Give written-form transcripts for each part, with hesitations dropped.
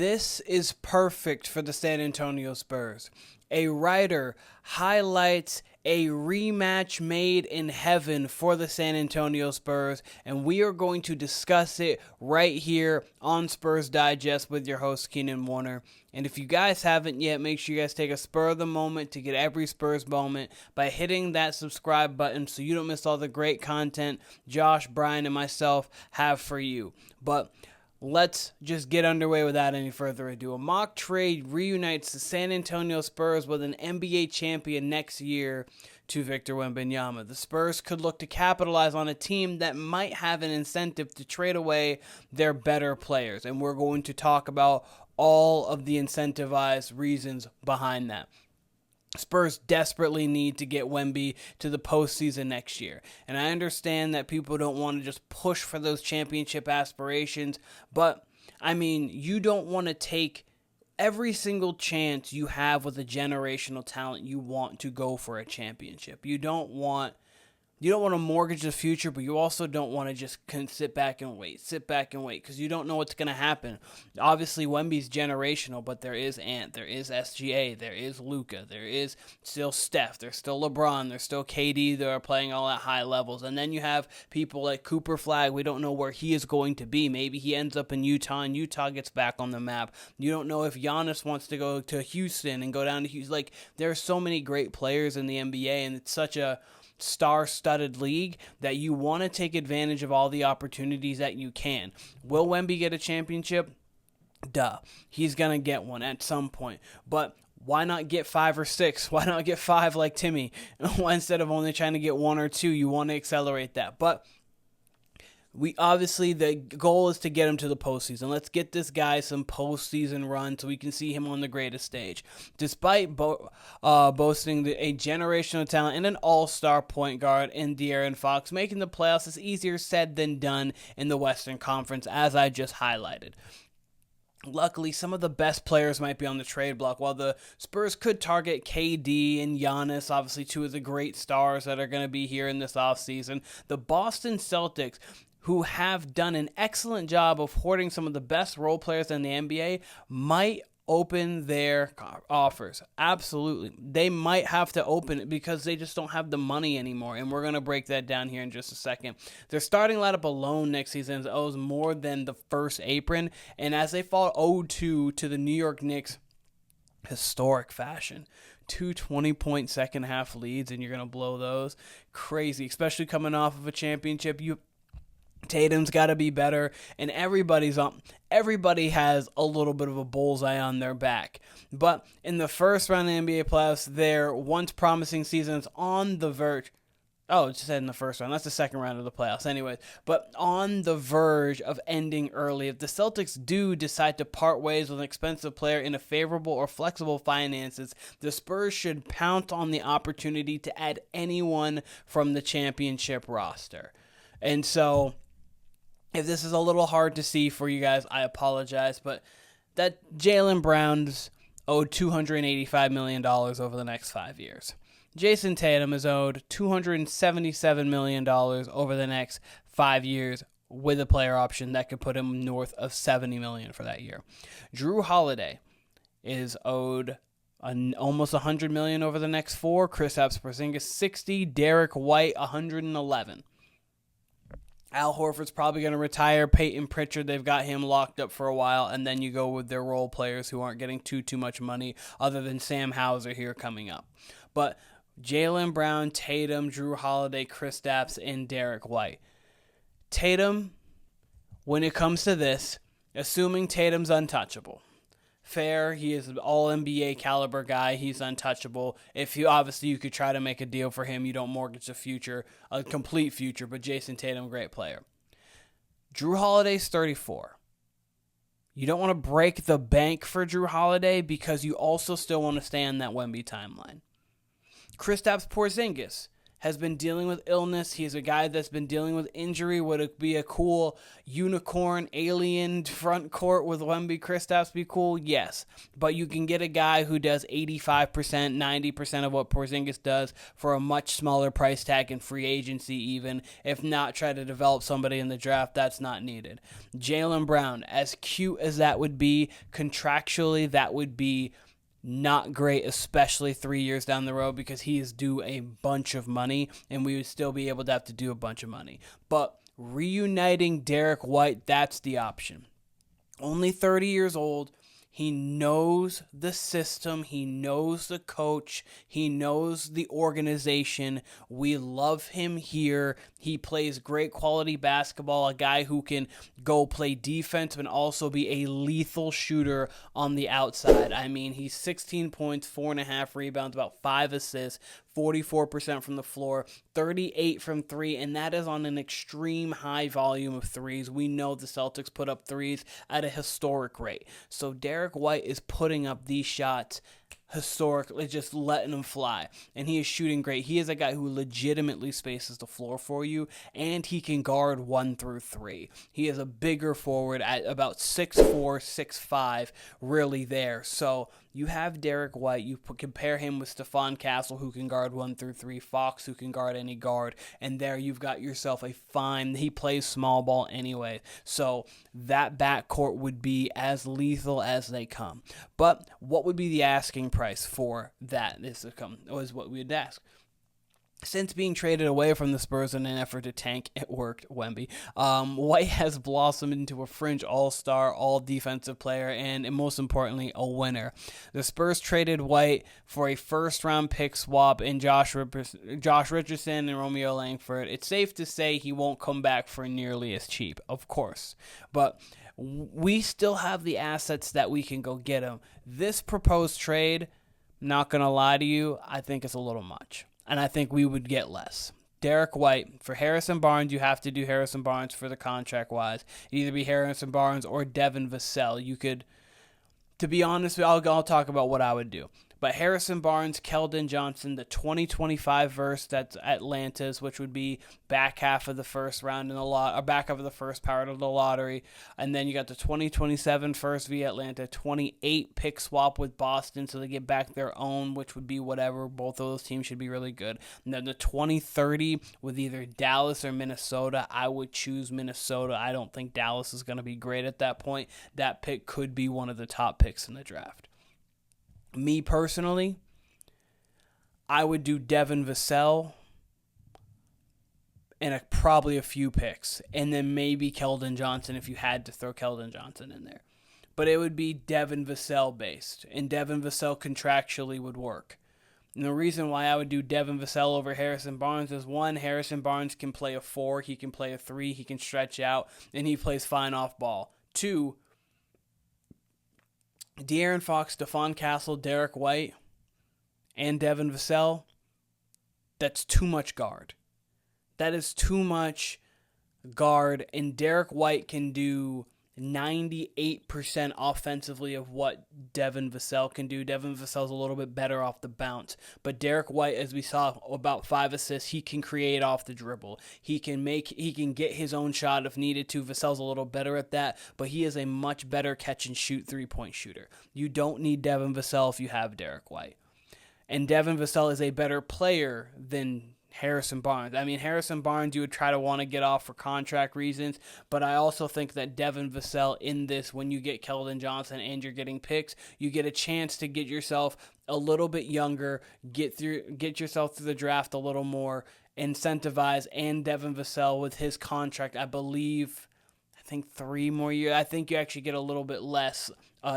This is perfect for the San Antonio Spurs. A writer highlights a rematch made in heaven for the San Antonio Spurs, and we are going to discuss it right here on Spurs Digest with your host, Keenan Warner. And if you guys haven't yet, make sure you guys take a spur of the moment to get every Spurs moment by hitting that subscribe button so you don't miss all the great content Josh, Brian, and myself have for you. But let's just get underway without any further ado. A mock trade reunites the San Antonio Spurs with an NBA champion next year to Victor Wembanyama. The Spurs could look to capitalize on a team that might have an incentive to trade away their better players, and we're going to talk about all of the incentivized reasons behind that. Spurs desperately need to get Wemby to the postseason next year. And I understand that people don't want to just push for those championship aspirations, but, I mean, you don't want to take every single chance you have with a generational talent. You want to go for a championship. You don't want to mortgage the future, but you also don't want to just sit back and wait, because you don't know what's going to happen. Obviously, Wemby's generational, but there is Ant, there is SGA, there is Luka, there is still Steph, there's still LeBron, there's still KD that are playing all at high levels. And then you have people like Cooper Flag. We don't know where he is going to be. Maybe he ends up in Utah, and Utah gets back on the map. You don't know if Giannis wants to go to Houston and go down to Houston. Like, there are so many great players in the NBA, and it's such a star-studded league that you want to take advantage of all the opportunities that you can. Will Wemby get a championship? Duh. He's going to get one at some point. But why not get 5 or 6? Why not get 5 like Timmy? Instead of only trying to get 1 or 2, you want to accelerate that. But the goal is to get him to the postseason. Let's get this guy some postseason run so we can see him on the greatest stage. Despite boasting a generational talent and an all-star point guard in De'Aaron Fox, making the playoffs is easier said than done in the Western Conference, as I just highlighted. Luckily, some of the best players might be on the trade block. While the Spurs could target KD and Giannis, obviously two of the great stars that are going to be here in this offseason, the Boston Celtics, who have done an excellent job of hoarding some of the best role players in the NBA, might open their offers. Absolutely. They might have to open it because they just don't have the money anymore, and we're going to break that down here in just a second. Their starting lineup alone next season owes more than the first apron, and as they fall 0-2 to the New York Knicks, historic fashion. 2 20-point second half leads, and you're going to blow those. Crazy, especially coming off of a championship. Tatum's got to be better, and everybody has a little bit of a bullseye on their back. But in the first round of the NBA playoffs, their once promising season is on the verge. Oh, it just said in the first round. That's the second round of the playoffs anyways. But on the verge of ending early. If the Celtics do decide to part ways with an expensive player in a favorable or flexible finances, the Spurs should pounce on the opportunity to add anyone from the championship roster. And so, if this is a little hard to see for you guys, I apologize, but that Jaylen Brown's owed $285 million over the next 5 years. Jason Tatum is owed $277 million over the next 5 years with a player option that could put him north of $70 million for that year. Jrue Holiday is owed almost $100 million over the next 4. Kristaps Porzingis $60, Derrick White $111. Al Horford's probably going to retire. Peyton Pritchard, they've got him locked up for a while. And then you go with their role players who aren't getting too much money other than Sam Hauser here coming up. But Jaylen Brown, Tatum, Jrue Holiday, Kristaps, and Derrick White. Tatum, when it comes to this, assuming Tatum's untouchable. Fair, he is an all-NBA caliber guy. He's untouchable. You could try to make a deal for him. You don't mortgage the future, a complete future, but Jason Tatum, great player. Jrue Holiday's 34. You don't want to break the bank for Jrue Holiday because you also still want to stay on that Wemby timeline. Kristaps Porzingis has been dealing with illness. He's a guy that's been dealing with injury. Would it be a cool unicorn alien front court with Wemby Kristaps be cool? Yes. But you can get a guy who does 85%, 90% of what Porzingis does for a much smaller price tag in free agency even. If not, try to develop somebody in the draft. That's not needed. Jaylen Brown, as cute as that would be, contractually that would be not great, especially 3 years down the road, because he is due a bunch of money, and we would still be able to have to do a bunch of money. But reuniting Derrick White, that's the option. Only 30 years old. He knows the system. He knows the coach. He knows the organization. We love him here. He plays great quality basketball, a guy who can go play defense but also be a lethal shooter on the outside. I mean, he's 16 points, 4.5 rebounds, about 5 assists, 44% from the floor, 38 from 3, and that is on an extreme high volume of threes. We know the Celtics put up threes at a historic rate. So Derrick White is putting up these shots historically, just letting them fly, and he is shooting great. He is a guy who legitimately spaces the floor for you, and he can guard 1 through 3. He is a bigger forward at about 6'4", 6'5", really there. So you have Derrick White, you compare him with Stephon Castle, who can guard 1 through 3, Fox, who can guard any guard, and there you've got yourself a fine, he plays small ball anyway, so that backcourt would be as lethal as they come. But what would be the asking price for that? This was what we'd ask. Since being traded away from the Spurs in an effort to tank, it worked, Wemby. White has blossomed into a fringe all-star, all-defensive player, and most importantly, a winner. The Spurs traded White for a first-round pick swap in Josh Richardson and Romeo Langford. It's safe to say he won't come back for nearly as cheap, of course. But we still have the assets that we can go get him. This proposed trade, not going to lie to you, I think it's a little much. And I think we would get less. Derrick White, for Harrison Barnes, you have to do Harrison Barnes for the contract-wise. It'd either be Harrison Barnes or Devin Vassell. You could, to be honest, I'll talk about what I would do. But Harrison Barnes, Keldon Johnson, the 2025 verse that's Atlanta's, which would be back half of the first round in the or back half of the first part of the lottery, and then you got the 2027 first via Atlanta, 28 pick swap with Boston, so they get back their own, which would be whatever. Both of those teams should be really good. And then the 2030 with either Dallas or Minnesota. I would choose Minnesota. I don't think Dallas is going to be great at that point. That pick could be one of the top picks in the draft. Me personally, I would do Devin Vassell and probably a few picks, and then maybe Keldon Johnson if you had to throw Keldon Johnson in there. But it would be Devin Vassell based, and Devin Vassell contractually would work. And the reason why I would do Devin Vassell over Harrison Barnes is, one, Harrison Barnes can play a 4, he can play a 3, he can stretch out, and he plays fine off ball. 2, De'Aaron Fox, Stephon Castle, Derrick White, and Devin Vassell, that's too much guard. That is too much guard, and Derrick White can do 98% offensively of what Devin Vassell can do. Devin Vassell's a little bit better off the bounce, but Derrick White, as we saw, about 5 assists, he can create off the dribble. He can get his own shot if needed to. Vassell's a little better at that, but he is a much better catch and shoot 3-point shooter. You don't need Devin Vassell if you have Derrick White. And Devin Vassell is a better player than Harrison Barnes. I mean, Harrison Barnes, you would try to want to get off for contract reasons, but I also think that Devin Vassell in this, when you get Keldon Johnson and you're getting picks, you get a chance to get yourself a little bit younger, get yourself through the draft a little more, incentivize, and Devin Vassell with his contract, I think 3 more years. I think you actually get a little bit less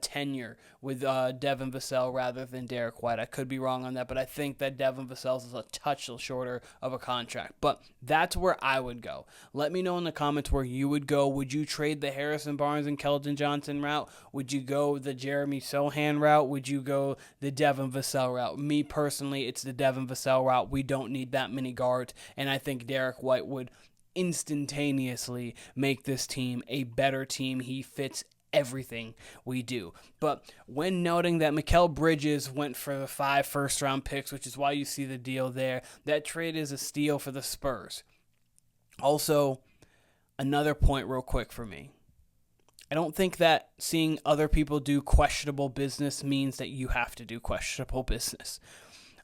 tenure with Devin Vassell rather than Derrick White. I could be wrong on that, but I think that Devin Vassell is a touch shorter of a contract. But that's where I would go. Let me know in the comments where you would go. Would you trade the Harrison Barnes and Keldon Johnson route? Would you go the Jeremy Sochan route? Would you go the Devin Vassell route? Me personally, it's the Devin Vassell route. We don't need that many guards, and I think Derrick White would instantaneously make this team a better team. He fits everything we do. But when noting that Mikal Bridges went for the 5 first-round picks, which is why you see the deal there, that trade is a steal for the Spurs. Also, another point real quick for me. I don't think that seeing other people do questionable business means that you have to do questionable business.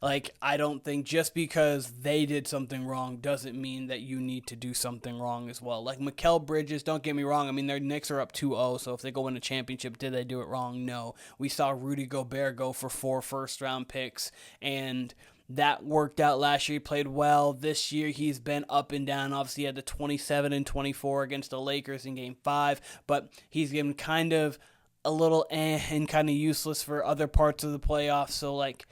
Like, I don't think just because they did something wrong doesn't mean that you need to do something wrong as well. Like, Mikal Bridges, don't get me wrong. I mean, their Knicks are up 2-0, so if they go win a championship, did they do it wrong? No. We saw Rudy Gobert go for 4 first-round picks, and that worked out last year. He played well. This year, he's been up and down. Obviously, he had the 27 and 24 against the Lakers in Game 5, but he's been kind of a little and kind of useless for other parts of the playoffs. So, like,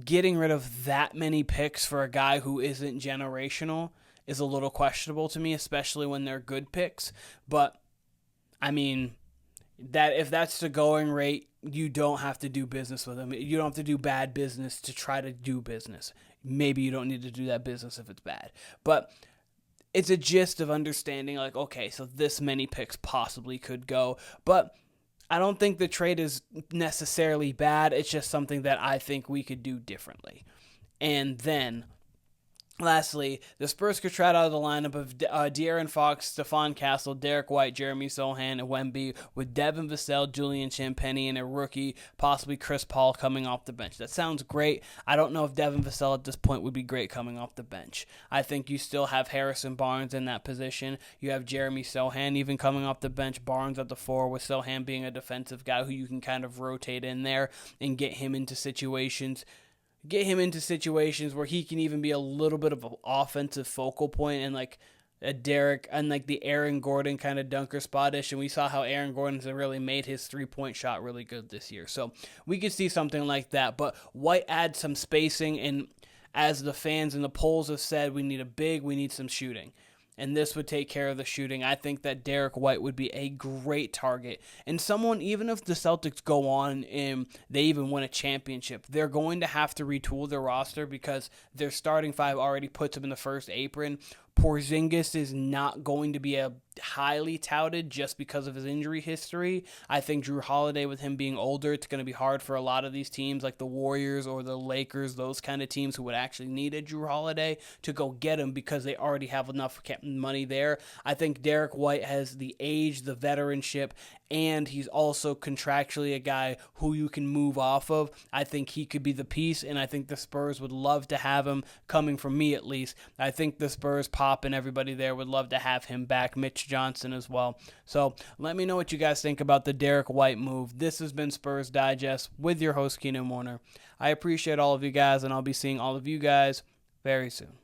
getting rid of that many picks for a guy who isn't generational is a little questionable to me, especially when they're good picks. But, I mean, that if that's the going rate, you don't have to do business with them. You don't have to do bad business to try to do business. Maybe you don't need to do that business if it's bad. But it's a gist of understanding, like, okay, so this many picks possibly could go. But I don't think the trade is necessarily bad. It's just something that I think we could do differently. And then, lastly, the Spurs could try out of the lineup of De'Aaron Fox, Stephon Castle, Derrick White, Jeremy Sochan, and Wemby, with Devin Vassell, Julian Champagnie, and a rookie, possibly Chris Paul, coming off the bench. That sounds great. I don't know if Devin Vassell at this point would be great coming off the bench. I think you still have Harrison Barnes in that position. You have Jeremy Sochan even coming off the bench, Barnes at the 4, with Sochan being a defensive guy who you can kind of rotate in there and get him into situations where he can even be a little bit of an offensive focal point, and like a Derrick and like the Aaron Gordon kind of dunker spot-ish. And we saw how Aaron Gordon's really made his 3-point shot really good this year. So we could see something like that. But White adds some spacing, and as the fans and the polls have said, we need some shooting. And this would take care of the shooting. I think that Derrick White would be a great target. And someone, even if the Celtics go on and they even win a championship, they're going to have to retool their roster because their starting 5 already puts them in the first apron. Porzingis is not going to be a highly touted just because of his injury history. I think Jrue Holiday, with him being older, it's going to be hard for a lot of these teams like the Warriors or the Lakers, those kind of teams who would actually need a Jrue Holiday to go get him because they already have enough money there. I think Derrick White has the age, the veteranship, and he's also contractually a guy who you can move off of. I think he could be the piece, and I think the Spurs would love to have him, coming from me at least. I think the Spurs Pop and everybody there would love to have him back, Mitch Johnson as well. So let me know what you guys think about the Derrick White move. This has been Spurs Digest with your host, Keenan Warner. I appreciate all of you guys, and I'll be seeing all of you guys very soon.